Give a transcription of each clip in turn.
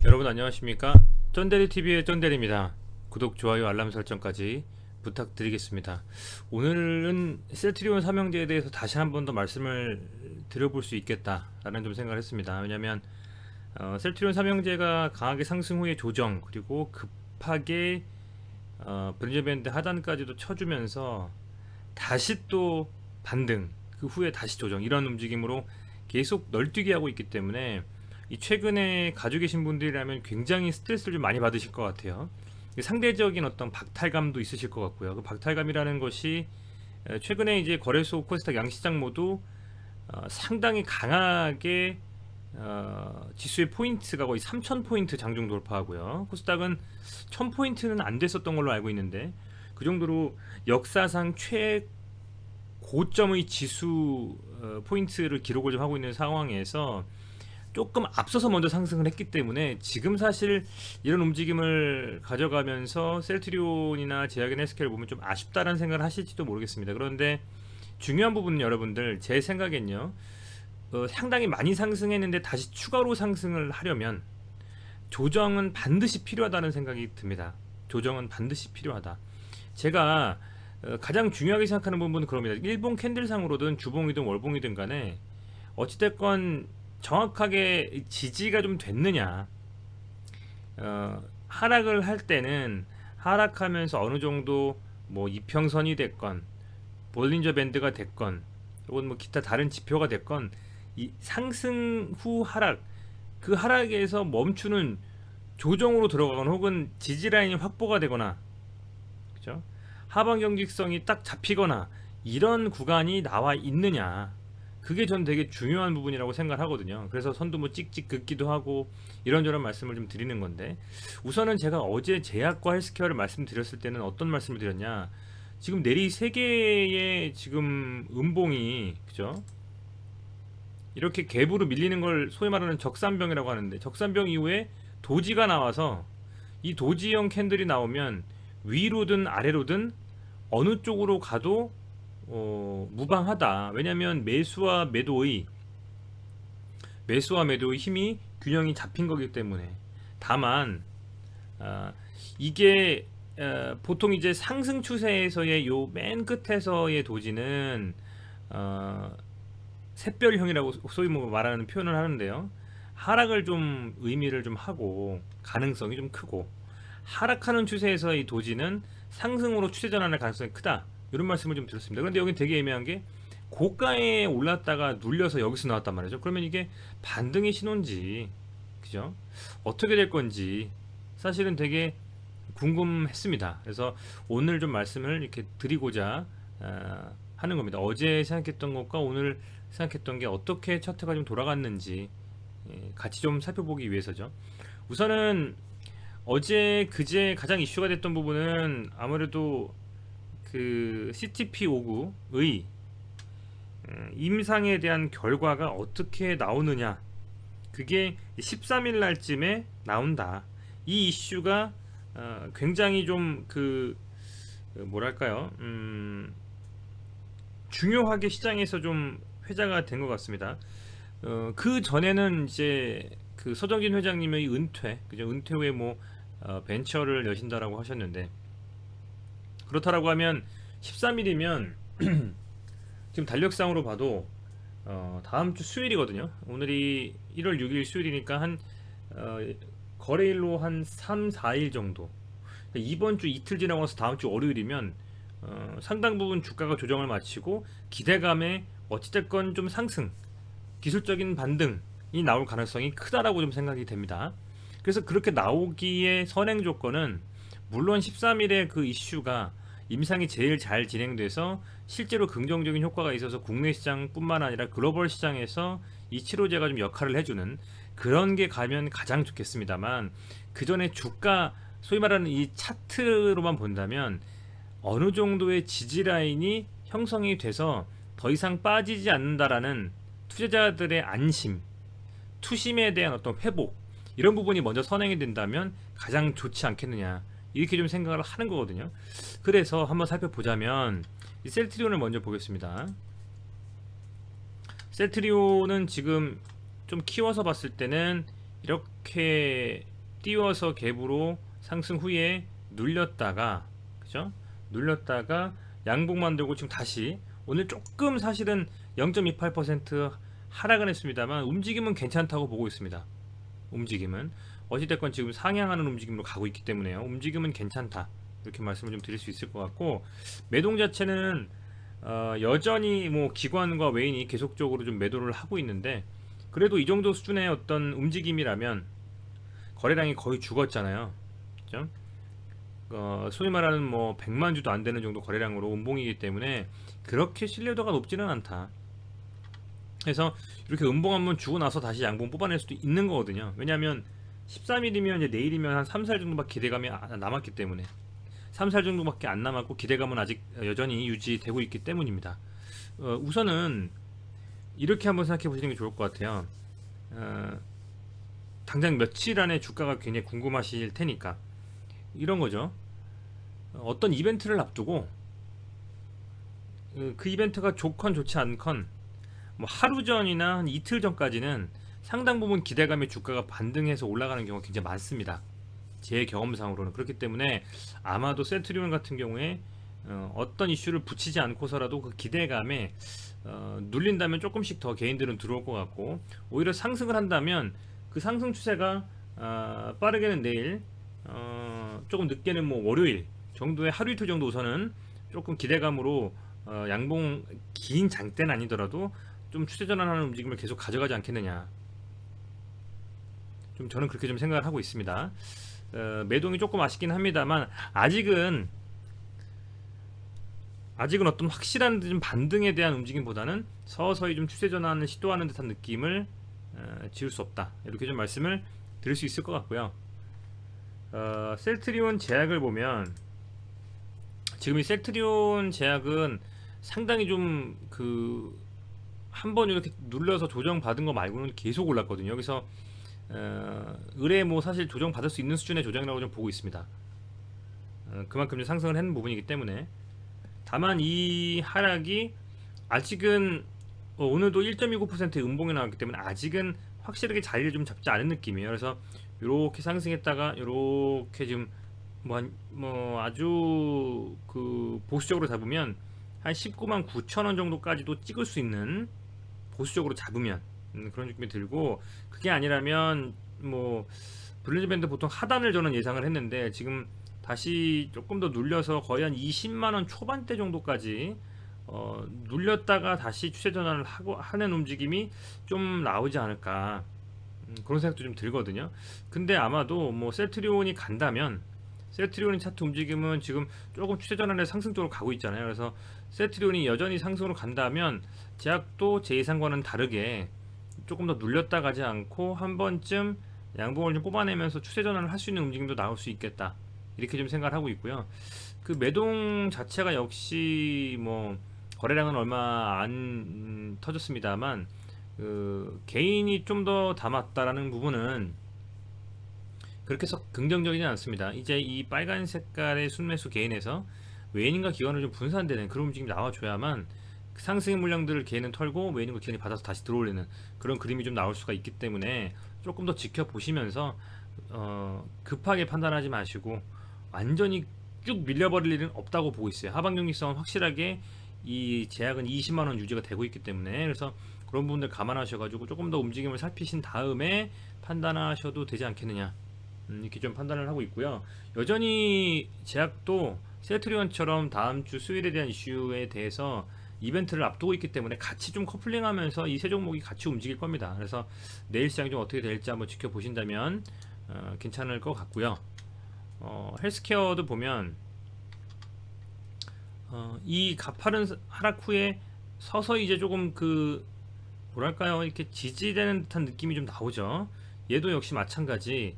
여러분 안녕하십니까? 쩐데리TV의 쩐데리입니다. 구독, 좋아요, 알람 설정까지 부탁드리겠습니다. 오늘은 셀트리온 삼형제에 대해서 다시 한 번 더 말씀을 드려볼 수 있겠다라는 좀 생각을 했습니다. 왜냐하면 셀트리온 삼형제가 강하게 상승 후에 조정, 그리고 급하게 브린저 밴드 하단까지도 쳐주면서 다시 또 반등, 그 후에 다시 조정, 이런 움직임으로 계속 널뛰게 하고 있기 때문에 이 최근에 가지고 계신 분들이라면 굉장히 스트레스를 좀 많이 받으실 것 같아요. 상대적인 어떤 박탈감도 있으실 것 같고요. 그 박탈감이라는 것이 최근에 이제 거래소 코스닥 양시장 모두 상당히 강하게 지수의 포인트가 거의 3000포인트 장중 돌파하고요. 코스닥은 1000포인트는 안 됐었던 걸로 알고 있는데, 그 정도로 역사상 최고점의 지수 포인트를 기록을 좀 하고 있는 상황에서 조금 앞서서 먼저 상승을 했기 때문에 지금 사실 이런 움직임을 가져가면서 셀트리온이나 제약인 헬스케어를 보면 좀 아쉽다라는 생각을 하실지도 모르겠습니다. 그런데 중요한 부분은 여러분들, 제 생각엔요, 상당히 많이 상승했는데 다시 추가로 상승을 하려면 조정은 반드시 필요하다는 생각이 듭니다. 조정은 반드시 필요하다. 제가 가장 중요하게 생각하는 부분은 그럽니다. 일봉 캔들상으로든 주봉이든 월봉이든 간에 어찌됐건 정확하게 지지가 좀 됐느냐. 하락을 할 때는 하락하면서 어느 정도 뭐 이평선이 됐건 볼린저 밴드가 됐건 혹은 뭐 기타 다른 지표가 됐건, 이 상승 후 하락, 그 하락에서 멈추는 조정으로 들어가거나 혹은 지지 라인이 확보가 되거나, 그죠? 하방 경직성이 딱 잡히거나 이런 구간이 나와 있느냐, 그게 전 되게 중요한 부분이라고 생각을 하거든요. 그래서 선도 뭐 찍찍 긋기도 하고 이런저런 말씀을 좀 드리는 건데, 우선은 제가 어제 제약과 헬스케어를 말씀드렸을 때는 어떤 말씀을 드렸냐, 지금 내리 3개의 지금 음봉이, 그죠? 이렇게 갭으로 밀리는 걸 소위 말하는 적산병이라고 하는데, 적산병 이후에 도지가 나와서 이 도지형 캔들이 나오면 위로든 아래로든 어느 쪽으로 가도 무방하다. 왜냐하면 매수와 매도의 힘이 균형이 잡힌 거기 때문에. 다만 이게 보통 이제 상승 추세에서의 요 맨 끝에서의 도지는 샛별형이라고 소위 뭐 말하는 표현을 하는데요. 하락을 좀 의미를 좀 하고 가능성이 좀 크고, 하락하는 추세에서의 도지는 상승으로 추세 전환할 가능성이 크다, 이런 말씀을 좀 드렸습니다. 그런데 여기 되게 애매한 게, 고가에 올랐다가 눌려서 여기서 나왔단 말이죠. 그러면 이게 반등의 신호인지, 그죠? 어떻게 될 건지 사실은 되게 궁금했습니다. 그래서 오늘 좀 말씀을 이렇게 드리고자 하는 겁니다. 어제 생각했던 것과 오늘 생각했던 게 어떻게 차트가 좀 돌아갔는지 같이 좀 살펴보기 위해서죠. 우선은 어제 그제 가장 이슈가 됐던 부분은 아무래도 그 CTP59의 임상에 대한 결과가 어떻게 나오느냐, 그게 13일 날쯤에 나온다. 이 이슈가 굉장히 좀 뭐랄까요, 중요하게 시장에서 좀 회자가 된 것 같습니다. 그 전에는 이제 그 서정진 회장님의 은퇴, 그죠? 은퇴 후에 뭐 벤처를 여신다라고 하셨는데, 그렇다라고 하면 13일이면 지금 달력상으로 봐도 다음 주 수요일이거든요. 오늘이 1월 6일 수요일이니까 한 거래일로 한 3, 4일 정도. 그러니까 이번 주 이틀 지나고 나서 다음 주 월요일이면 상당 부분 주가가 조정을 마치고 기대감에 어찌됐건 좀 상승, 기술적인 반등이 나올 가능성이 크다라고 좀 생각이 됩니다. 그래서 그렇게 나오기에 선행 조건은, 물론 13일에 그 이슈가 임상이 제일 잘 진행돼서 실제로 긍정적인 효과가 있어서 국내 시장뿐만 아니라 글로벌 시장에서 이 치료제가 좀 역할을 해주는 그런 게 가면 가장 좋겠습니다만, 그 전에 주가, 소위 말하는 이 차트로만 본다면 어느 정도의 지지 라인이 형성이 돼서 더 이상 빠지지 않는다라는 투자자들의 안심, 투심에 대한 어떤 회복, 이런 부분이 먼저 선행이 된다면 가장 좋지 않겠느냐, 이렇게 좀 생각을 하는 거거든요. 그래서 한번 살펴보자면 이 셀트리온을 먼저 보겠습니다. 셀트리온은 지금 좀 키워서 봤을 때는 이렇게 띄워서 갭으로 상승 후에 눌렸다가, 그죠? 눌렸다가 양봉 만들고 지금 다시 오늘 조금 사실은 0.28% 하락은 했습니다만 움직임은 괜찮다고 보고 있습니다. 움직임은 어찌됐건 지금 상향하는 움직임으로 가고 있기 때문에요. 움직임은 괜찮다, 이렇게 말씀을 좀 드릴 수 있을 것 같고, 매동 자체는 여전히 뭐 기관과 외인이 계속적으로 좀 매도를 하고 있는데, 그래도 이 정도 수준의 어떤 움직임이라면 거래량이 거의 죽었잖아요. 그죠? 소위 말하는 뭐 100만 주도 안 되는 정도 거래량으로 음봉이기 때문에 그렇게 신뢰도가 높지는 않다. 그래서 이렇게 음봉 한번 주고 나서 다시 양봉 뽑아낼 수도 있는 거거든요. 왜냐하면 13일이면 이제 내일이면 한 3, 4일 정도밖에 기대감이 남았기 때문에, 3, 4일 정도밖에 안 남았고 기대감은 아직 여전히 유지되고 있기 때문입니다. 우선은 이렇게 한번 생각해 보시는 게 좋을 것 같아요. 당장 며칠 안에 주가가 굉장히 궁금하실 테니까 이런 거죠. 어떤 이벤트를 앞두고 그 이벤트가 좋건 좋지 않건 뭐 하루 전이나 한 이틀 전까지는 상당 부분 기대감에 주가가 반등해서 올라가는 경우가 굉장히 많습니다. 제 경험상으로는. 그렇기 때문에 아마도 셀트리온 같은 경우에 어떤 이슈를 붙이지 않고서라도 그 기대감에 눌린다면 조금씩 더 개인들은 들어올 것 같고, 오히려 상승을 한다면 그 상승 추세가 빠르게는 내일, 조금 늦게는 뭐 월요일 정도의 하루 이틀 정도 우선은 조금 기대감으로 양봉 긴 장대는 아니더라도 좀 추세 전환하는 움직임을 계속 가져가지 않겠느냐, 좀 저는 그렇게 좀 생각을 하고 있습니다. 매동이 조금 아쉽긴 합니다만 아직은 어떤 확실한 좀 반등에 대한 움직임보다는 서서히 좀 추세 전환을 시도하는 듯한 느낌을 지울 수 없다, 이렇게 좀 말씀을 드릴 수 있을 것 같고요. 셀트리온 제약을 보면 지금 이 셀트리온 제약은 상당히 좀 한번 이렇게 눌러서 조정 받은 거 말고는 계속 올랐거든요. 그래서 을에 뭐 사실 조정 받을 수 있는 수준의 조정이라고 좀 보고 있습니다. 그만큼 좀 상승을 했는 부분이기 때문에. 다만 이 하락이 아직은 오늘도 1.29%의 음봉이 나왔기 때문에 아직은 확실하게 자리를 좀 잡지 않은 느낌이에요. 그래서 이렇게 상승했다가 이렇게 지금 뭐 아주 보수적으로 잡으면 한 19만 9천 원 정도까지도 찍을 수 있는, 보수적으로 잡으면 그런 느낌이 들고, 그게 아니라면 뭐 블린즈 밴드 보통 하단을 저는 예상을 했는데 지금 다시 조금 더 눌려서 거의 한 20만원 초반대 정도까지 눌렸다가 다시 추세 전환을 하는 움직임이 좀 나오지 않을까, 그런 생각도 좀 들거든요. 근데 아마도 뭐 셀트리온이 간다면, 셀트리온의 차트 움직임은 지금 조금 추세 전환에 상승 쪽으로 가고 있잖아요. 그래서 셀트리온이 여전히 상승으로 간다면 제약도 제 예상과는 다르게 조금 더 눌렸다 가지 않고 한 번쯤 양봉을 좀 뽑아내면서 추세 전환을 할 수 있는 움직임도 나올 수 있겠다, 이렇게 좀 생각을 하고 있고요. 그 매동 자체가 역시 뭐 거래량은 얼마 안 터졌습니다만 개인이 좀 더 담았다라는 부분은 그렇게 해서 긍정적이지 않습니다. 이제 이 빨간 색깔의 순매수 개인에서 외인과 기관을 좀 분산되는 그런 움직임이 나와줘야만 상승의 물량들을 개인은 털고 외인과 기관이 받아서 다시 들어올리는 그런 그림이 좀 나올 수가 있기 때문에 조금 더 지켜보시면서 급하게 판단하지 마시고 완전히 쭉 밀려버릴 일은 없다고 보고 있어요. 하방 경직성은 확실하게 이 제약은 20만원 유지가 되고 있기 때문에, 그래서 그런 부분들 감안하셔가지고 조금 더 움직임을 살피신 다음에 판단하셔도 되지 않겠느냐, 이렇게 좀 판단을 하고 있고요. 여전히 제약도 셀트리온처럼 다음 주 수요일에 대한 이슈에 대해서 이벤트를 앞두고 있기 때문에 같이 좀 커플링하면서 이 세 종목이 같이 움직일 겁니다. 그래서 내일 시장이 좀 어떻게 될지 한번 지켜보신다면 괜찮을 것 같고요. 헬스케어도 보면 이 가파른 하락 후에 서서히 이제 조금 뭐랄까요, 이렇게 지지되는 듯한 느낌이 좀 나오죠. 얘도 역시 마찬가지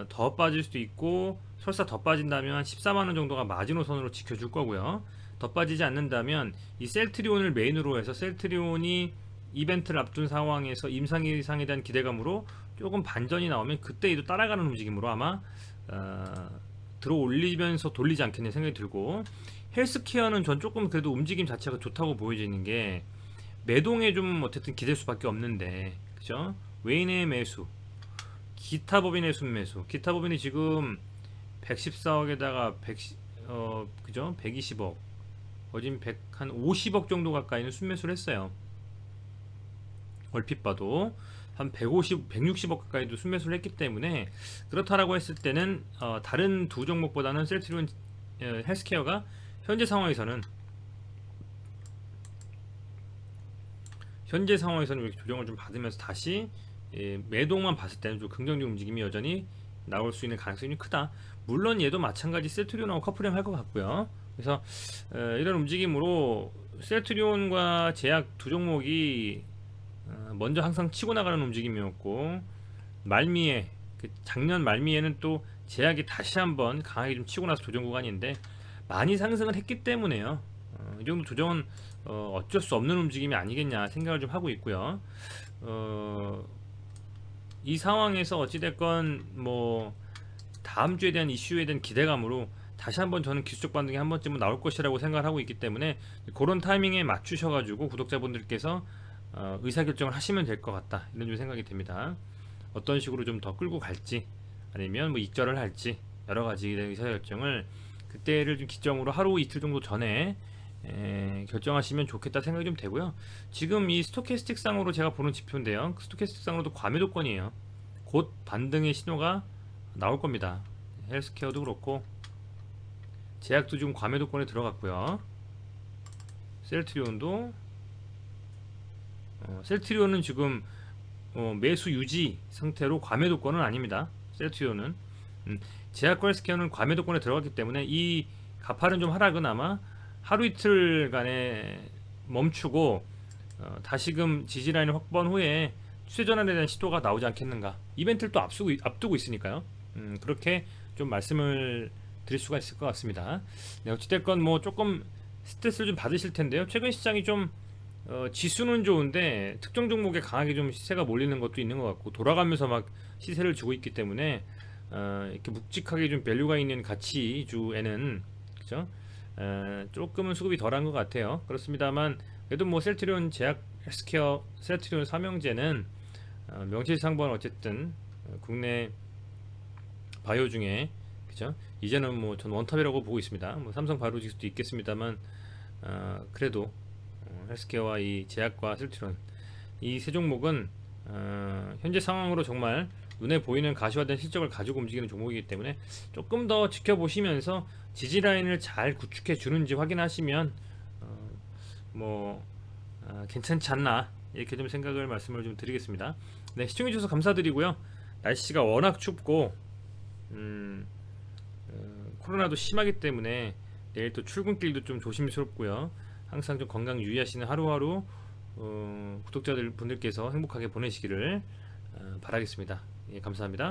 더 빠질 수도 있고, 설사 더 빠진다면 14만원 정도가 마지노선으로 지켜줄 거고요. 더 빠지지 않는다면 이 셀트리온을 메인으로 해서 셀트리온이 이벤트를 앞둔 상황에서 임상 이상에 대한 기대감으로 조금 반전이 나오면 그때 이도 따라가는 움직임으로 아마 들어 올리면서 돌리지 않겠냐 생각이 들고, 헬스케어는 전 조금 그래도 움직임 자체가 좋다고 보여지는 게 매동에 좀 어쨌든 기댈 수밖에 없는데, 그죠? 외인의 매수, 기타 법인의 순매수. 기타 법인이 지금 114억에다가 그죠? 120억. 거진 100한 50억 정도 가까이는 순매수를 했어요. 얼핏 봐도 한 150, 160억 가까이도 순매수를 했기 때문에 그렇다라고 했을 때는 다른 두 종목보다는 셀트리온 헬스케어가 현재 상황에서는 이렇게 조정을 좀 받으면서 다시 매동만 봤을 때는 좀 긍정적 움직임이 여전히 나올 수 있는 가능성이 좀 크다. 물론 얘도 마찬가지 셀트리온하고 커플링 할 것 같고요. 그래서 이런 움직임으로 셀트리온과 제약 두 종목이 먼저 항상 치고 나가는 움직임이었고, 말미에 작년 말미에는 또 제약이 다시 한번 강하게 좀 치고 나서 조정 구간인데 많이 상승을 했기 때문에요. 이 정도 조정은 어쩔 수 없는 움직임이 아니겠냐 생각을 좀 하고 있고요. 이 상황에서 어찌됐건 뭐 다음 주에 대한 이슈에 대한 기대감으로 다시 한번 저는 기술적 반등이 한 번쯤은 나올 것이라고 생각을 하고 있기 때문에 그런 타이밍에 맞추셔가지고 구독자분들께서 의사결정을 하시면 될 것 같다, 이런 좀 생각이 듭니다. 어떤 식으로 좀 더 끌고 갈지, 아니면 뭐 익절을 할지, 여러 가지 의사결정을 그때를 좀 기점으로 하루 이틀 정도 전에 결정하시면 좋겠다 생각이 좀 되고요. 지금 이 스토캐스틱 상으로 제가 보는 지표인데요, 스토캐스틱 상으로도 과매도권이에요. 곧 반등의 신호가 나올 겁니다. 헬스케어도 그렇고 제약도 지금 과매도권에 들어갔고요. 셀트리온도 셀트리온은 지금 매수 유지 상태로 과매도권은 아닙니다. 셀트리온은 제약과 헬스케어는 과매도권에 들어갔기 때문에 이 가파른 좀 하락은 아마 하루 이틀간에 멈추고 다시금 지지라인을 확보한 후에 추세 전환에 대한 시도가 나오지 않겠는가. 이벤트를 또 앞두고 있으니까요. 그렇게 좀 말씀을 드릴 수가 있을 것 같습니다. 네, 어찌됐건 뭐 조금 스트레스를 좀 받으실 텐데요. 최근 시장이 좀 지수는 좋은데 특정 종목에 강하게 좀 시세가 몰리는 것도 있는 것 같고, 돌아가면서 막 시세를 주고 있기 때문에 이렇게 묵직하게 좀 밸류가 있는 가치주에는, 그죠? 조금은 수급이 덜한 것 같아요. 그렇습니다만 그래도 뭐 셀트리온, 제약, 헬스케어, 셀트리온 삼형제는 명실상부한 어쨌든 국내 바이오 중에, 그죠? 이제는 뭐 전 원탑이라고 보고 있습니다. 뭐 삼성 바이오로직스도 있겠습니다만 그래도 헬스케어와 이 제약과 셀트리온, 이 세 종목은 현재 상황으로 정말 눈에 보이는 가시화된 실적을 가지고 움직이는 종목이기 때문에 조금 더 지켜보시면서 지지라인을 잘 구축해 주는지 확인하시면 괜찮지 않나, 이렇게 좀 생각을 말씀을 좀 드리겠습니다. 네, 시청해 주셔서 감사드리고요. 날씨가 워낙 춥고 코로나도 심하기 때문에 내일 또 출근길도 좀 조심스럽고요. 항상 좀 건강 유의하시는 하루하루 구독자들 분들께서 행복하게 보내시기를 바라겠습니다. 예, 감사합니다.